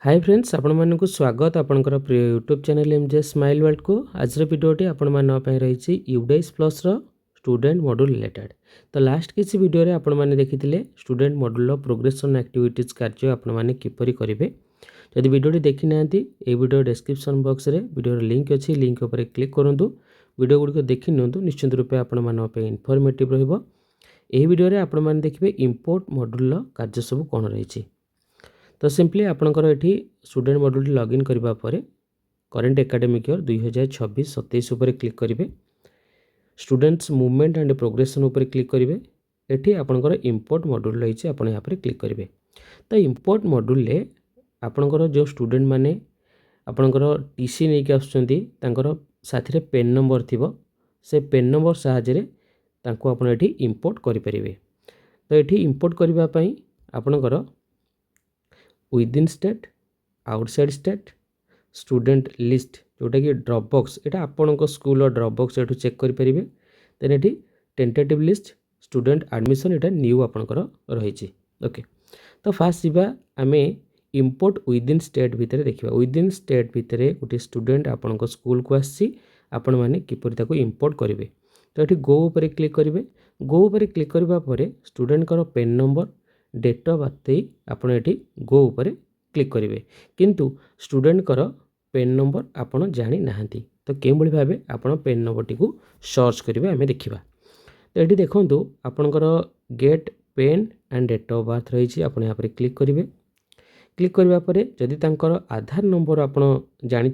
Hi friends आपण मानकु स्वागत आपनकर प्रिय YouTube channel MJ smile world को आज वीडियोटी आपण मान पई रही यूडाइस प्लस रो स्टूडेंट मॉड्यूल रिलेटेड। तो लास्ट किसी वीडियो रे आपण माने देखिथिले स्टूडेंट मॉड्यूल रो प्रोग्रेशन एक्टिविटीज कार्य आपण माने किपरि करिवे। जदि वीडियोटी देखि नांती ए वीडियो डिस्क्रिप्शन बॉक्स रे वीडियो लिंक अछि, लिंक ऊपर क्लिक करंतु, वीडियो गुडी को देखि नियंतु। निश्चित रूपे आपण मान पई इन्फॉर्मेटिव रहइबो। ए वीडियो रे आपण माने देखिबे इंपोर्ट मॉड्यूल रो कार्य सब कोन रहिछि। तो सिंपली आपणकर ये स्टूडेंट मॉड्यूल लॉगिन करबा परे करेंट एकेडमिक ईयर 2026-27 उपर क्लिक करेंगे। स्टूडेंट्स मूवमेंट एंड प्रोग्रेशन उपर क्लिक करेंगे। एठी आपणकर इंपोर्ट मॉड्यूल रही आप यहाँ पर क्लिक करेंगे। तो इंपोर्ट मॉड्यूल ले आपणकर जो स्टूडेंट माने आपणकर टीसी नहीं आसुचंती तांकर साथी पेन नंबर थिबो, से पेन नंबर साहाय्य तांको आपण एठी इंपोर्ट करि परिबे। तो एठी इंपोर्ट करबा पई आपणकर within state, outside state, student list जोटा कि ड्रॉप बॉक्स एटा आपन स्कूल ड्रॉप बॉक्स एठू चेक करि परिबे। देन एठी टेंटेटिव लिस्ट, स्टूडेंट एडमिशन एटा न्यू आपनकर रहिछि। ओके, तो फास्ट जीवा आमे इंपोर्ट विदिन स्टेट भितरे देखिबा। विदिन स्टेट भितरे गोटे स्टूडेंट आपन स्कूल को आसी आपण माने किपरि ताको इंपोर्ट करिवे। तो एठी गो ऊपर क्लिक करिवे। गो ऊपर क्लिक करबा परे स्टूडेंट कर pen number, date of birth आपड़ ये गो उपर क्लिक करेंगे। किंतु स्टूडेंट कर पेन नंबर आपड़ जानी नाहंती, तो के भाव आप पेन नंबर टी सर्च करेंगे आम देखा। तो ये देखो आपणकर गेट पेन एंड डेट ऑफ बर्थ रही आप यहाँ पर क्लिक करेंगे। क्लिक करने पर जदि आधार नंबर आप जानी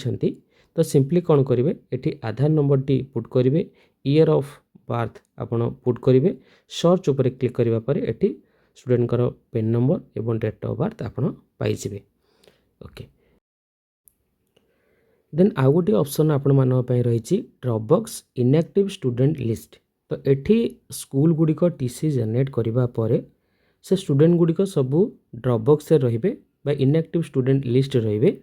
तो सिंपली कौन करेंगे, ये आधार नंबर टी पुट करेंगे, ईयर ऑफ बर्थ आपड़ पुट करेंगे। सर्च उपर क्लिक करने पर ये स्टूडेंट कर पेन नंबर एवं डेट ऑफ बर्थ आप पाइबे। ओके, देन आउ गोटे ऑप्शन आपण मान रही drop box inactive student list. तो एठी स्कूल गुड़िक टीसी जनरेट करबा परे से स्टूडेंट गुड़िक सबू ड्रॉप बॉक्स से रहिबे बा इनएक्टिव स्टूडेंट लिस्ट रहिबे।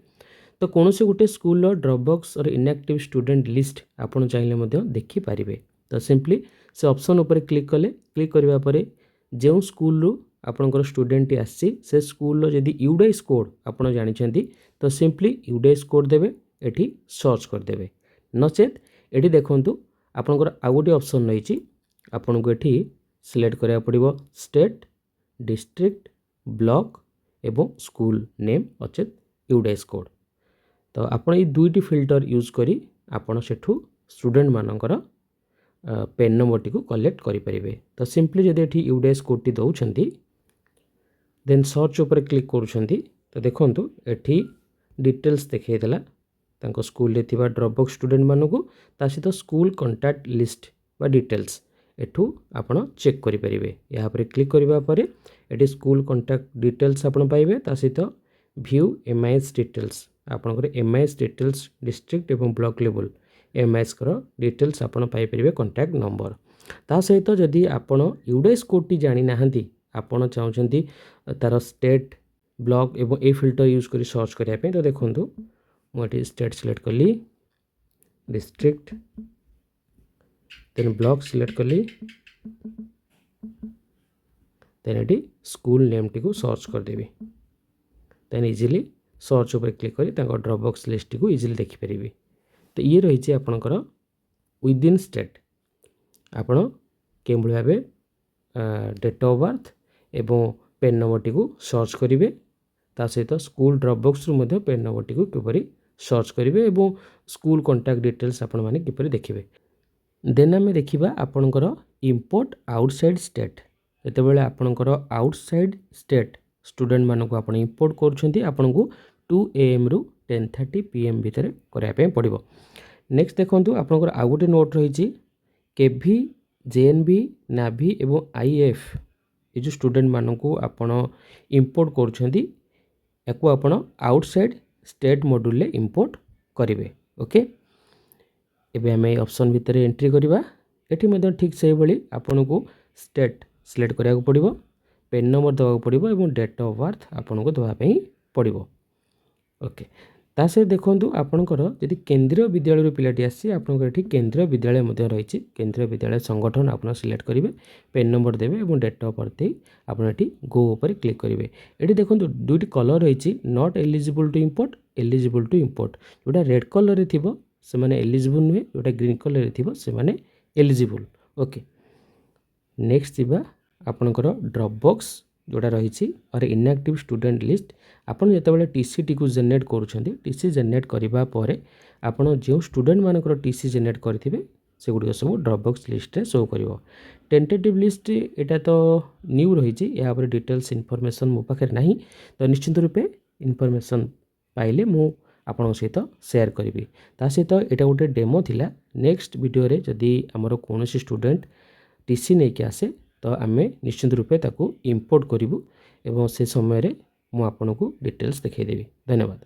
तो कौन से गोटे स्कूल ड्रॉप बॉक्स और इनएक्टिव स्टूडेंट लिस्ट आपन चाहिए मध्य देखि पारिबे। तो सिंपली से ऑप्शन ऊपर क्लिक कले, क्लिक करबा परे जो स्कूल आपणकर स्टूडेंट आसी से स्कूल जदि यूडाइस कोड आपड़ जानी तो सिंपली यूडाइस कोड देवे, एठी सर्च करदे। नचेत एठी देखंतु आपणकर आउ गोटे ऑप्शन रही आपन को एठी सिलेक्ट करा पड़िबो स्टेट, डिस्ट्रिक्ट, ब्लॉक एवं स्कूल नेम अचेत यूडाइस कोड। तो आपन ये दुईटी फिल्टर यूज करी आपन सेठू स्टूडेंट मानकर पेन नंबर टी कलेक्ट करें। तो सिंपली जदि एठी यूडाइस कोड टी दौरान देन सर्च उपर क्लिक करुँच तो देखो एठी डिटेल्स देखला तांको स्कूल रे थिबा ड्रॉप बॉक्स स्टूडेंट मानकू ता सहित स्कूल कांटेक्ट लिस्ट बा डिटेल्स एठू आपण चेक करि परिबे। यहाँ पर क्लिक करबा परे एठी स्कूल कांटेक्ट डिटेल्स आपण पाइबे, ता सहित व्यू एमआईएस डिटेल्स आपनकर एमआईएस डिटेल्स डिस्ट्रिक्ट एवं ब्लॉक लेवल एमआईएस कर डिटेल्स आपण पाइ परिबे, कांटेक्ट नंबर। ता सहित जदि आपण यूडाइस कोड टी जानि नाहंती आपण चाहउछंती तार स्टेट, ब्लॉक एवं ए फिल्टर यूज करी सर्च करिया पे, तो देखंतु मोटी स्टेट सिलेक्ट कली, डिस्ट्रिक्ट, देन ब्लॉक सिलेक्ट कली, देन एटी स्कूल नेम टी को सर्च कर देबी। देन इजीली सर्च ऊपर क्लिक करी तांको ड्रॉप बॉक्स लिस्ट को इजीली देखि परिबी। तो ये रही आपणकर विदिन स्टेट आपण के भाव डेट ऑफ बर्थ एवं पेन नंबर टी सर्च करेंगे। ता सहित स्कूल ड्रॉप बॉक्स रु पेन नंबर टी किपरि सर्च करेंगे एवं स्कूल कांटेक्ट डिटेल्स आपण माने किपरि देखिबे। देन आम देखा आपणकर इंपोर्ट आउटसाइड स्टेट। जेतेबेले आपणकर आउटसाइड स्टेट स्टूडेंट मानक आपण इंपोर्ट करुछंती आपन को 2 AM रु 10:30 PM भितर करिया पे पड़िबो। नेक्स्ट देखंतु आपणकर आउ गोटे नोट रही केवी, जेएनवी, नाभी एवं आईएफ ये जो स्टूडेंट मानकू आपण इंपोर्ट करुछंती याकू आपण आउटसाइड स्टेट मॉड्यूल ले इंपोर्ट करेंगे। ओके, एबे हमें ऑप्शन भितर एंट्री करवा। एठी मध्य ठीक से भली आपन को स्टेट सिलेक्ट करिया को पड़िबो, पेन नंबर देवा को पड़िबो एवं डेट ऑफ बर्थ आपन को देवा पई पड़िबो। ओके, ତା ସହିତ ଦେଖନ୍ତୁ ଆପଣଙ୍କର ଯଦି କେନ୍ଦ୍ରୀୟ ବିଦ୍ୟାଳୟରୁ ପିଲାଟି ଆସିଛି ଆପଣଙ୍କର ଏଠି କେନ୍ଦ୍ରୀୟ ବିଦ୍ୟାଳୟ ମଧ୍ୟ ରହିଛି। କେନ୍ଦ୍ରୀୟ ବିଦ୍ୟାଳୟ ସଂଗଠନ ଆପଣ ସିଲେକ୍ଟ କରିବେ, ପେନ୍ ନମ୍ବର ଦେବେ ଏବଂ ଡେଟ୍ ଅଫ୍ ବର୍ଥ ଦେଇ ଆପଣ ଏଠି ଗୋ ଉପରେ କ୍ଲିକ୍ କରିବେ। ଏଠି ଦେଖନ୍ତୁ ଦୁଇଟି କଲର୍ ରହିଛି, not eligible to import, eligible to import. ଯେଉଁଟା ରେଡ୍ କଲର୍ରେ ଥିବ ସେମାନେ ଏଲିଜିବୁଲ୍ ନୁହେଁ, ଯେଉଁଟା ଗ୍ରୀନ୍ କଲର୍ରେ ଥିବ ସେମାନେ ଏଲିଜିବୁଲ୍। ଓକେ, ନେକ୍ସଟ ଯିବା ଆପଣଙ୍କର ଡ୍ରପ୍ ବକ୍ସ जोड़ा रही और इनएक्टिव स्टूडेंट लिस्ट। आपन जितेबाला टीसी टी जेनेट करुँच टीसी जेनेट करने पर आपड़ जो स्टूडेंट मानकर टीसी जेनेट करेंगे से गुड़िक सब ड्रॉपबॉक्स लिस्ट रे शो कर। टेंटेटिव लिस्ट यहाँ तो न्यू रही या डिटेल्स इनफॉरमेशन मो पाखे ना, तो निश्चित रूपे इनफॉरमेशन पाइले मु आपन सहित शेयर करी। सहित यहाँ गोटे डेमो थिला। नेक्स्ट वीडियो रे जदि आमर कौन स्टूडेंट टीसी नहीं कि आसे तो आम निश्चित रूपे ताकू इंपोर्ट करूँ एवं से समय मु आपको डिटेल्स देखा देवी। धन्यवाद।